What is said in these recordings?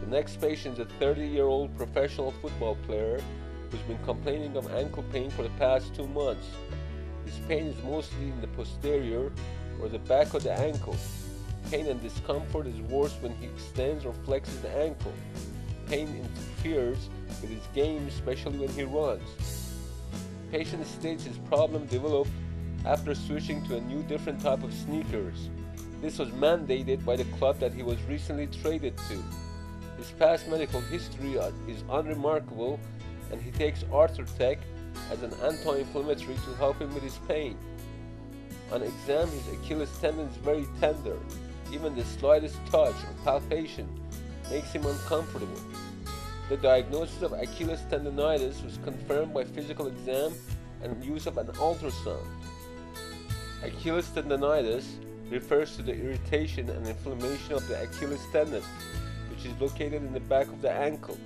The next patient is a 30-year-old professional football player who's been complaining of ankle pain for the past 2 months. His pain is mostly in the posterior or the back of the ankle. Pain and discomfort is worse when he extends or flexes the ankle. Pain interferes with his game, especially when he runs. Patient states his problem developed after switching to a new different type of sneakers. This was mandated by the club that he was recently traded to. His past medical history is unremarkable, and he takes Orthopedic as an anti-inflammatory to help him with his pain. On exam, his Achilles tendon is very tender. Even the slightest touch or palpation makes him uncomfortable. The diagnosis of Achilles tendonitis was confirmed by physical exam and use of an ultrasound. Achilles tendonitis refers to the irritation and inflammation of the Achilles tendon, which is located in the back of the ankle.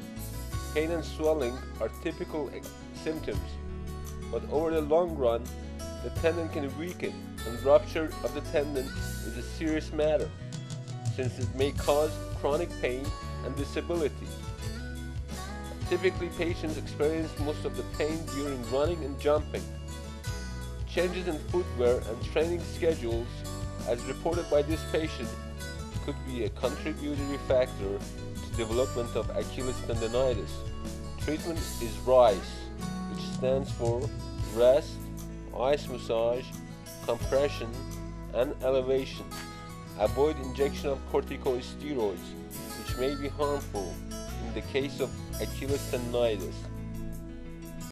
Pain and swelling are typical symptoms, but over the long run, the tendon can weaken, and rupture of the tendon is a serious matter, since it may cause chronic pain and disability. Typically, patients experience most of the pain during running and jumping. Changes in footwear and training schedules, as reported by this patient, could be a contributory factor to development of Achilles tendonitis. Treatment is RICE, which stands for rest, ice massage, compression, and elevation. Avoid injection of corticosteroids, which may be harmful in the case of Achilles tendonitis.